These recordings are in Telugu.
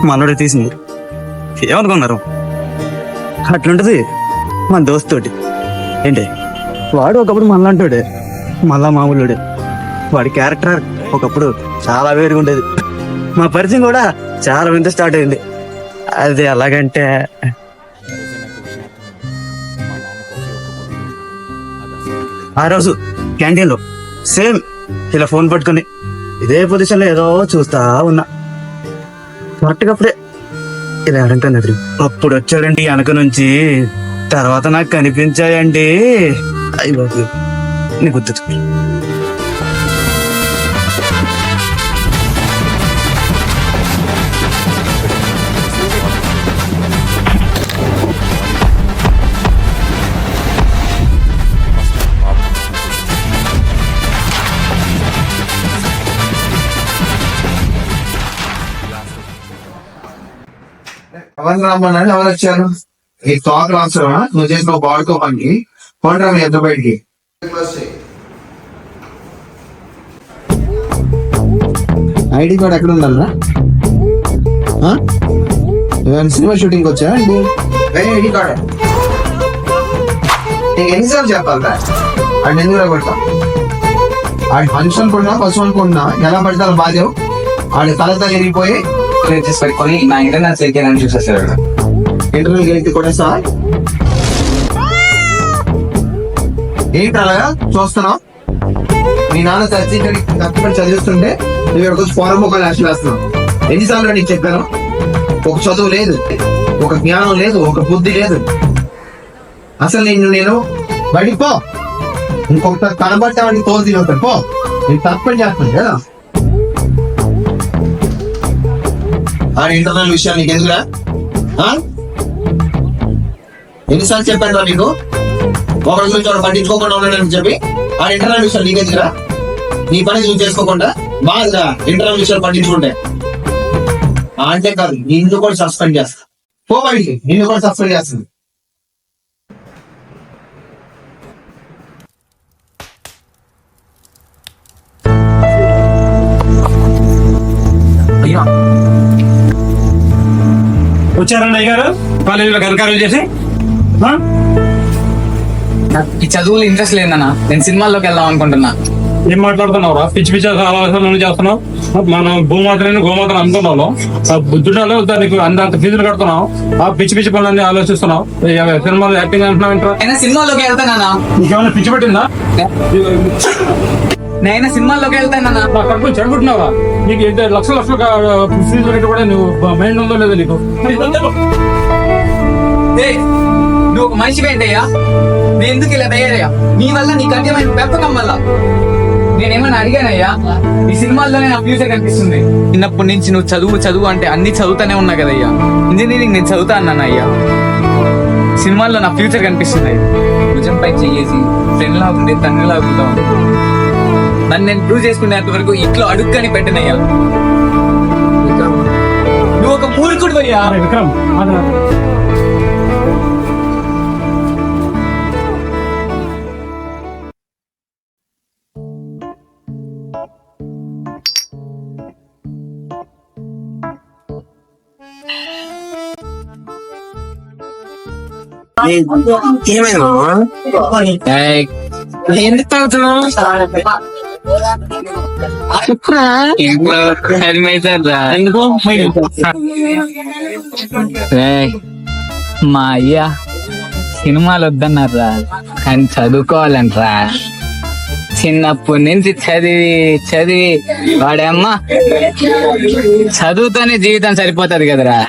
మనోడే తీసింది. ఏమనుకున్నారు? అట్లుంటది మన దోస్తుతోటి. ఏంటి వాడు ఒకప్పుడు మనలాంటోడే, మళ్ళా మామూలుడే. వాడి క్యారెక్టర్ ఒకప్పుడు చాలా వేరుగా ఉండేది. మా పరిచయం కూడా చాలా వింత స్టార్ట్ అయింది. అది ఎలాగంటే ఆ రోజు క్యాంటీన్ లో సేమ్ ఇలా ఫోన్ పట్టుకుని ఇదే పొజిషన్ లో ఏదో చూస్తా ఉన్నా. కరెక్ట్గా ఇలా అడంటాను. అప్పుడు వచ్చాడండి వెనక నుంచి. తర్వాత నాకు కనిపించాయండి. అయ్యి బాబు నీకు గుర్తు. ఎవరిని రమ్మన్నాడు? ఎవరు వచ్చారు? ఈ టాక్ రాసా నువ్వు చేసిన బాడుకో పనికి కొంటరా మీ ఎంత బయటికి. ఐడి కార్డ్ ఎక్కడ ఉందన్నా? సినిమా షూటింగ్ వచ్చా అండి? ఐడి కార్డ్ నీకు ఎన్నిసార్లు చెప్పాలరా? అది ఎందుకు రాబడతా? ఆడి ఫంక్షన్ అనుకున్నా పశువు అనుకున్నా ఎలా పడితే అలా బాధ్యం. ఆడి తలతో ఎరిగిపోయి పెట్టుకొని నా ఇంటర్నెట్ సెక్యూర్ చూసేస్తాడు. ఇంటర్వ్యూకి వెళ్తే కూడా సార్ ఏంటి అలాగా చూస్తున్నావు? మీ నాన్న కష్టపడి చదివిస్తుంటే నువ్వు ఇక్కడ వచ్చి ఫోరం ముఖాలు ఆశ వేస్తున్నావు. ఎన్నిసార్లు నీకు చెప్పాను? ఒక చదువు లేదు, ఒక జ్ఞానం లేదు, ఒక బుద్ధి లేదు. అసలు నేను బయటికి పో. ఇంకొక కనబట్టామని తోలు తినవుతాను. పో, నేను తప్పని చేస్తాను కదా. ఆ ఇంటర్నల్ విషయాలు నీకు ఎందుకురా? ఎన్నిసార్లు చెప్పాను రా నీకు? ఒకరి గురించి వాడు పట్టించుకోకుండా ఉన్నాడని చెప్పి ఆ ఇంటర్నల్ విషయాలు నీకెందుకురా? నీ పని నువ్వు చేసుకోకుండా బాగా ఇంటర్నల్ విషయాలు పట్టించుకుంటే అంటే కాదు, నిన్ను కూడా సస్పెండ్ చేస్తా. పో బయటికి, నిన్ను కూడా సస్పెండ్ చేస్తుంది. వచ్చారండి అయ్యారు కాలేజీలో కనకారాలు చేసి. ఈ చదువులు ఇంట్రెస్ట్ లేదన్నా, నేను సినిమాల్లోకి వెళ్దాం అనుకుంటున్నా. ఏం మాట్లాడుతున్నావు రా? పిచ్చి పిచ్చి ఆలోచనలు చేస్తున్నావు. మనం భూమాతని గోమాతని అనుకున్నావు. బుద్ధుడాలు దానికి అంత ఫీజులు కడుతున్నావు. ఆ పిచ్చి పిచ్చి పనులన్నీ ఆలోచిస్తున్నావు. సినిమాలో యాక్టింగ్ అంటున్నావు ఏంట్రా? అయినా సినిమాల్లోకి వెళ్తానా? నీకేమైనా పిచ్చి పట్టిందా? నేను సినిమాల్లోకి వెళ్తానన్నా. నా కడుపు చెడగొట్టినావా? నీకు లక్షల ఫీజులు కట్టి కూడా నువ్వు మైండ్ ఉందో లేదో నీకు? నువ్వు ఒక మనిషి ఏంటయ్యా? నేను ఎందుకు ఇలా తయారయ్యా? నీ వల్ల నీ కఠినమైన పెంపకం వల్ల నేనేమన్నా అడిగానయ్యా? ఈ సినిమాల్లోనే నా ఫ్యూచర్ కనిపిస్తుంది. చిన్నప్పటి నుంచి నువ్వు చదువు అంటే అన్ని చదువుతానే ఉన్నా కదయ్యా. ఇంజనీరింగ్ నేను చదువుతా అన్నాను అయ్యా. సినిమాల్లో నా ఫ్యూచర్ కనిపిస్తుంది. భుజంపై చెయ్యేసి ఫ్రెండ్ లా ఉండే తండ్రి లా అవుతాం. నన్ను నేను ప్రూవ్ చేసుకునేంత వరకు ఇంట్లో అడుక్కని పెట్టనయ్యా. నువ్వు ఒక మూర్ఖుడు అయ్యా. విక్రమ్ ఎందుకు తాగుతున్నావు? మా అయ్యా సినిమాలు వద్దన్నారా, కానీ చదువుకోవాలంటరా. చిన్నప్పటి నుంచి చదివి వాడేమ్మ చదువుతోనే జీవితం సరిపోతుంది కదరా.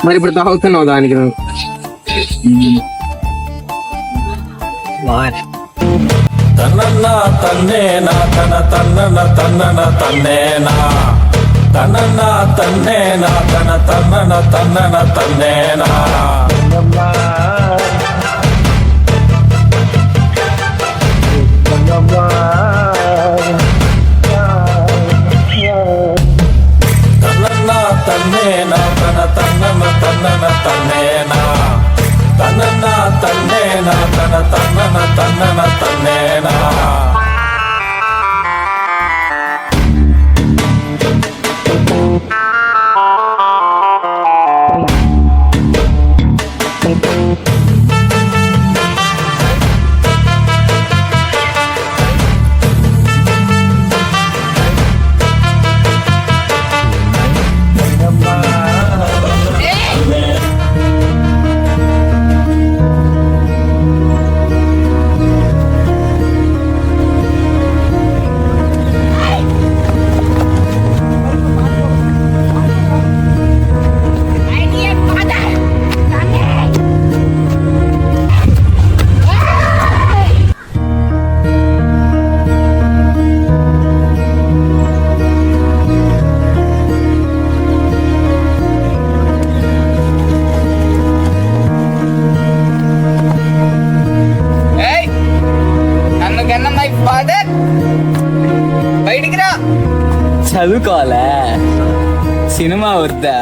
మరి ఇప్పుడు తాగుతున్నావు దానికి? తనన్న తన్నేనా తన తన్నన తన్నన తన్నేనా తనన్న తన్నేనా తన తన్నన తన్నన తన్నేనా తనన్న తన్నేనా తన తన్నన తన్నన తన్నేనా తనన్న తన్నేనా తన తన్నన తన్నన తన్నేనా చదువుకోవాలా సినిమా వద్దా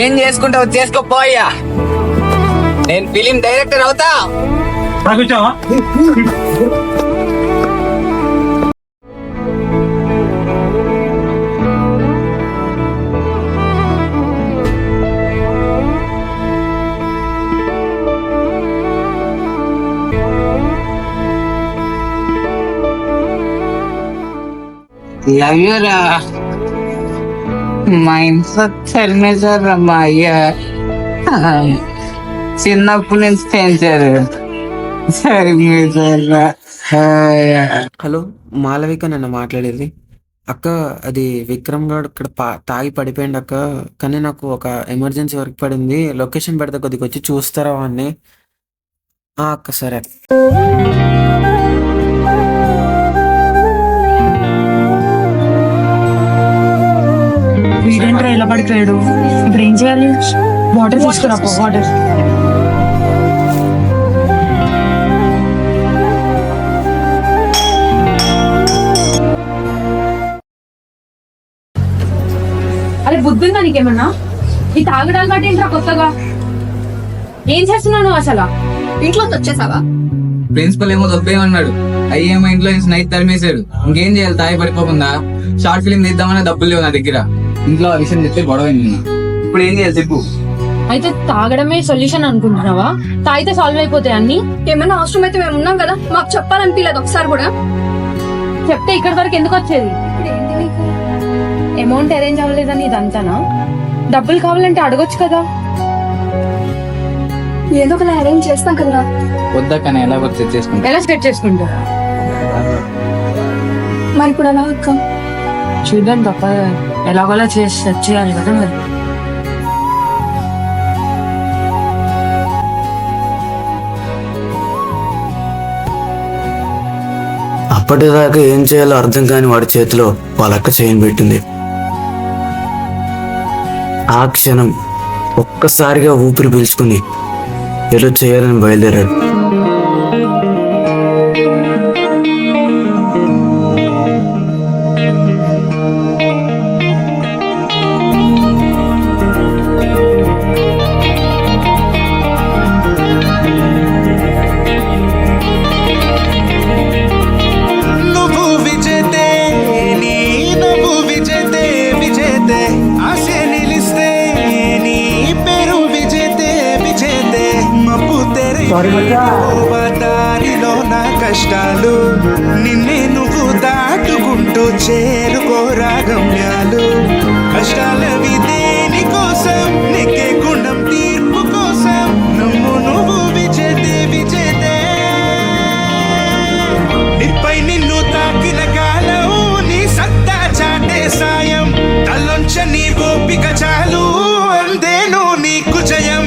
ఏం చేసుకుంటావు చేసుకోపోయా నేను ఫిలిం డైరెక్టర్ అవుతా కూర్చోవా లవ్ యూ రా మా ఇంట్లో తరిమేశారు మా అయ్య చిన్నప్పటి నుంచి పెంచారు తరిమేశారు. హలో మాలవిక నన్ను మాట్లాడేది అక్క. అది విక్రమ్ గారు ఇక్కడ తాగి పడిపోయింది అక్క. కానీ నాకు ఒక ఎమర్జెన్సీ వర్క్ పడింది, లొకేషన్ పెడితే కొద్దిగా వచ్చి చూస్తారా అని. అక్క సరే. వీడేంట్రా ఇలా పడిపోయాడు? ఇప్పుడు ఏం చేయాలి? వాటర్ తీసుకురా పో, వాటర్. అరే బుద్ధుందా నీకేమన్నా? ఈ తాగడాలు బట్టి ఏంట్రా కొత్తగా? ఏం చేస్తున్నావు అసలు? ఇంట్లోకి వచ్చేసావా? ప్రిన్సిపల్ ఏమో దొబ్బేమన్నాడు, అయ్యేమో ఇంట్లో నుంచి నైట్ తరిమేశాడు. ఇంకేం చేయాలి తాగి పడిపోకుండా? షార్ట్ ఫిలిం తీద్దామని డబ్బులు లేవు నా దగ్గర. ఇంట్లో ఆ విషయం చెప్తే గొడవ అయింది. ఇప్పుడు ఏం చేయాలి చెప్పు. అయితే తాగడమే సొల్యూషన్ అనుకుంటున్నావా? తాగితే సాల్వ్ అయిపోతాయి అన్ని. ఏమన్నా అవసరం అయితే మేము ఉన్నాం కదా, మాకు చెప్పాలనిపించలేదు ఒకసారి కూడా. చెప్తే ఇక్కడి వరకు ఎందుకు వచ్చేది? అమౌంట్ అరేంజ్ అవ్వలేదని ఇదంతానా? డబ్బులు కావాలంటే అడగొచ్చు కదా. ఏదో ఒకలా అరేంజ్ చేస్తాం కదరా. వద్దా కానీ ఎలా వచ్చి చేసుకుంటా. ఎలా సెట్ చేసుకుంటా? మరి ఇప్పుడు అలా అక్క? చూద్దాం తప్ప ఎలాగోలా చేసి సెట్ చేయాలి కదా మరి. అప్పటిదాకా ఏం చేయాలో అర్థం కాని వాడి చేతిలో వాళ్ళక్క చైన్ పెట్టింది. ఆ క్షణం ఒక్కసారిగా ఊపిరి పీల్చుకుని ఏదో చేయాలని బయలుదేరాడు. నువ్వు విజేతే నీ నవ్వు విజేతే విజేతే ఆశ నిలిస్తే నీ పేరు విజేతే విజేతే మబ్బు తెరదారిలో నా కష్టాలు నిన్నే నువ్వు దాటుకుంటూ చేరుకోరా గమ్యాలు. కష్టాల విదేని కోసం నెక్కే గుణం తీర్పు కోసం నమ్ము నువ్వు విజేతే విజేతే. నీపై నిన్ను తాకిన కాలం నీ సత్తా చాటే సాయం తల్లొంచ నీ ఓపిక చాలు అందేను నీకు జయం.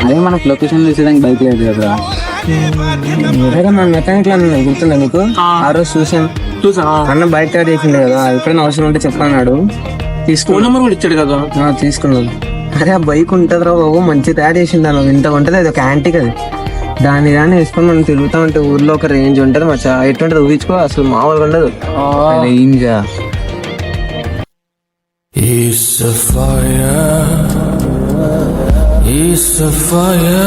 అదే మనకు లొకేషన్ చూసేదానికి బైక్ లేదు కదా. మన మెకానిక్ గుర్తుందా నీకు? ఆ రోజు చూసా అన్న బైక్ తయారు చేసిండు కదా, ఎప్పుడైనా అవసరం ఉంటే చెప్పన్నాడు. ఫోన్ నెంబర్ కూడా ఇచ్చాడు కదా. తీసుకున్నాను. అరే ఆ బైక్ ఉంటది రా బాబు, మంచి తయారు చేసిండు అన్న. ఇంత ఉంటది, అది ఒక యాంటిక్. అది దాన్ని వేసుకొని మనం తిరుగుతా ఉంటే ఊర్లో ఒక రేంజ్ ఉంటది మచ్చా. ఎటువంటిది ఊహించుకో, అసలు మామూలుగా ఉండదు. రేంజా? It's a fire. It's a fire.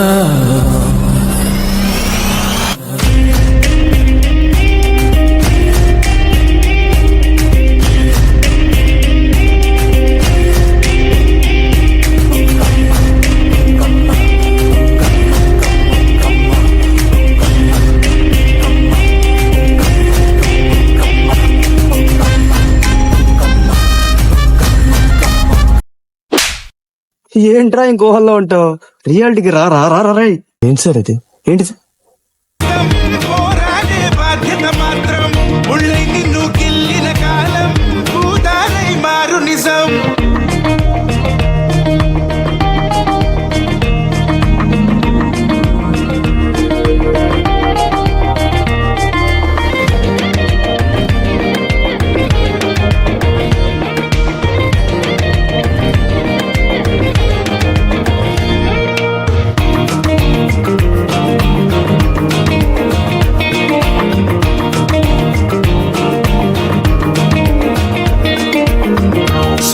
ఏంట్రా ఇంకోహల్లో ఉంటావు? రియాలిటీకి రా రా రా రా. ఏంటి సార్ ఇది? ఏంటి సార్? పోరాడే బాధ్యత మాత్రం ఉళ్ళై నిన్ను గిల్లిన కాలం భూతాలై మారు నిజం.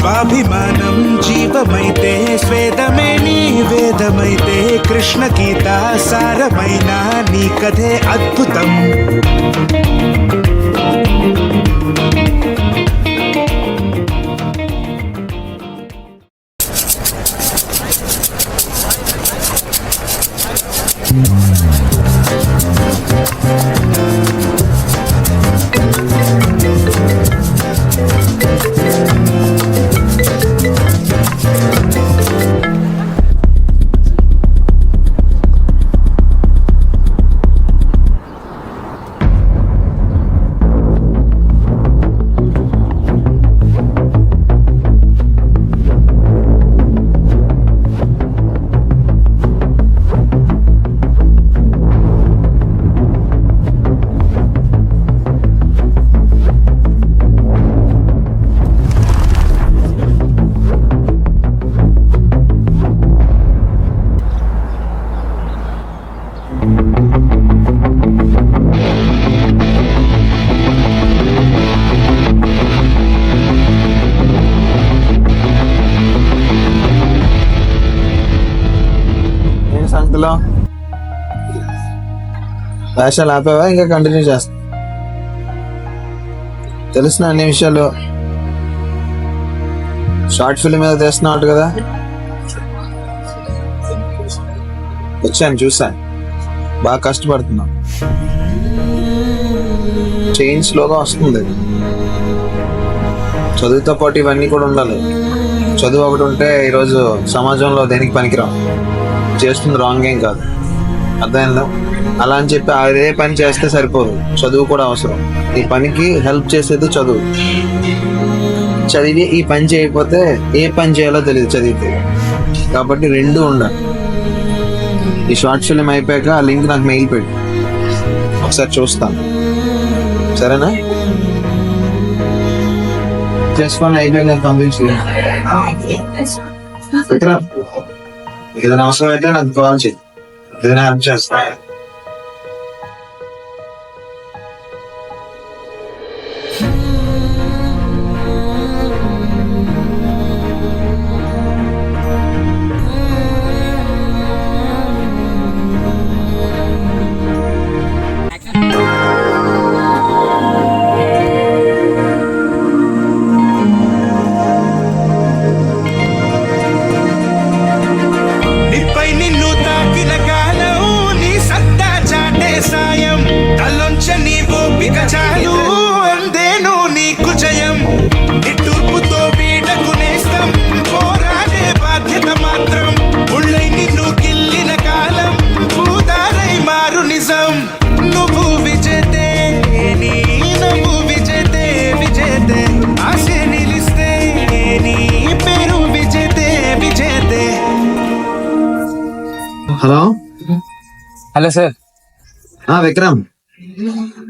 స్వాభిమానం జీవమైతే స్వేదమే నీ వేదమైతే కృష్ణ గీత సారమైన నీ కథే అద్భుతం. ఏం సంగతిలో వేషాలు ఆపావా ఇంకా కంటిన్యూ చేస్తా? తెలిసిన అన్ని విషయాలు షార్ట్ ఫిల్మ్ మీద తీస్తున్నావు కదా, వచ్చాను చూసాను. బాగా కష్టపడుతున్నావు, చేంజ్ స్లోగా వస్తుంది. చదువుతో పాటు ఇవన్నీ కూడా ఉండాలి. చదువు ఒకటి ఉంటే ఈరోజు సమాజంలో దేనికి పనికిరాం. చేస్తుంది రాంగ్ ఏం కాదు, అర్థమైందా? అలా అని చెప్పి అదే పని చేస్తే సరిపోదు, చదువు కూడా అవసరం. ఈ పనికి హెల్ప్ చేసేది చదువు. చదివి ఈ పని చేయకపోతే ఏ పని చేయాలో తెలియదు చదివితే. కాబట్టి రెండు ఉండాలి. ఈ షార్ట్ ఫిల్మ్ అయిపోయాక ఆ లింక్ నాకు మెయిల్ పెట్టు, ఒకసారి చూస్తాను, సరేనా? చేసుకొని అయిపోయాక నాకు పంపించు. ఏదైనా అవసరం అయితే నాకు కాల్ చేయి, ఏదైనా హెల్ప్ చేస్తా. నిప్పై నిన్ను తాకిన కాలం నీ సత్తా చాటే సాయం తలొంచ నీ ఓపిక చాలు అందేను నీకు జయం. నిట్టూర్పుతో వీడకు నేస్తం పోరాడే బాధ్యత మాత్రం ఉళ్ళై నిన్ను గిల్లిన కాలం భూదారై మారు నిజం. నువ్వు విజేతే నీ నువ్వు విజేతే విజేతే ఆశ నిలిస్తే నీ పేరు విజేతే విజేతే. Hello hello sir. విక్రమ్,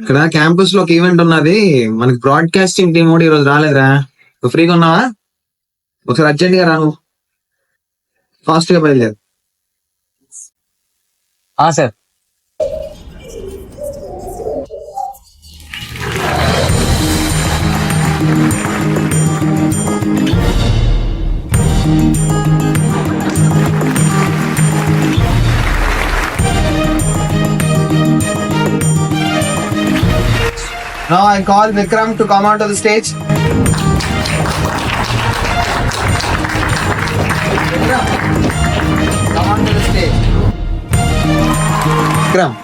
ఇక్కడ క్యాంపస్ లో ఒక ఈవెంట్ ఉన్నది. మనకి బ్రాడ్కాస్టింగ్ టీం కూడా ఈరోజు రాలేదురా. నువ్వు ఫ్రీగా ఉన్నావా? ఒకసారి అర్జెంట్ గా రాను, ఫాస్ట్ గా బయలుదేరు. Sir. Now I call Vikram to come onto the stage. Vikram,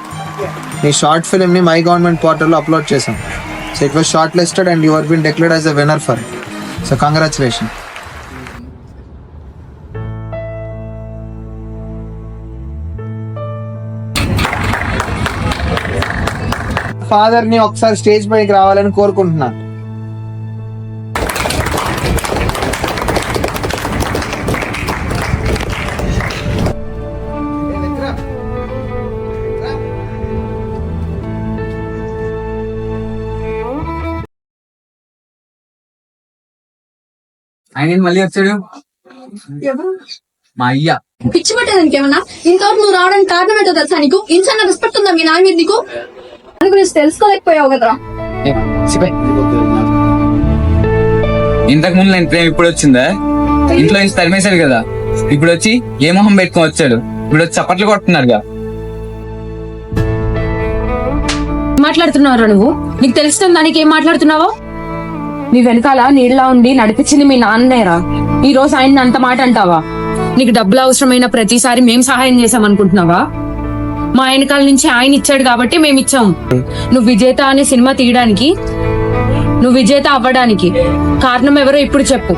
నీ షార్ట్ ఫిల్మ్ ని మై గవర్నమెంట్ పోర్టల్ లో అప్లోడ్ చేసాం. So it was shortlisted and you are been declared as a winner for it. So congratulation. Father ని ఒకసారి స్టేజ్ పైకి రావాలని కోరుకుంటున్నాను. ఆయన మళ్ళీ వచ్చాడు. మా అయ్య పిచ్చి పట్టేదానికి ఏమన్నా ఇంతవరకు నువ్వు రావడానికి కారణం ఏంటో తెలుసా నీకు? ఇంచన్న రెస్పెక్ట్ ఉందా మీ నాన్న మీద నీకు? దాని గురించి తెలుసుకోలేకపోయావు కదరా. ఇంతకు ముందు నేను ప్రేమ ఇప్పుడు వచ్చిందా? ఇంట్లో నుంచి తరిమేశాడు కదా, ఇప్పుడు వచ్చి ఏ మొహం పెట్టుకొని వచ్చాడు, ఇప్పుడు వచ్చి చప్పట్లు కొడుతున్నారుగా. మాట్లాడుతున్నావురా నువ్వు? నీకు తెలుస్తుంది దానికి ఏం మాట్లాడుతున్నావో? నీ వెనకాల నీళ్ళ ఉండి నడిపించింది మీ నాన్నేరా. ఈ రోజు ఆయన అంత మాట అంటావా? నీకు డబ్బులు అవసరమైన ప్రతిసారి మేం సహాయం చేసాం అనుకుంటున్నావా? మా వెనకాల నుంచి ఆయన ఇచ్చాడు కాబట్టి మేము ఇచ్చాం. నువ్వు విజేత అనే సినిమా తీయడానికి, నువ్వు విజేత అవ్వడానికి కారణం ఎవరో ఇప్పుడు చెప్పు.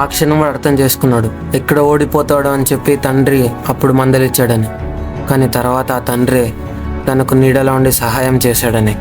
ఆ క్షణం వాడు అర్థం చేసుకున్నాడు ఎక్కడ ఓడిపోతాడో అని చెప్పి తండ్రి అప్పుడు మందలిచ్చాడని. కానీ తర్వాత ఆ తండ్రి తనకు నీడలో ఉండి సహాయం చేశాడని.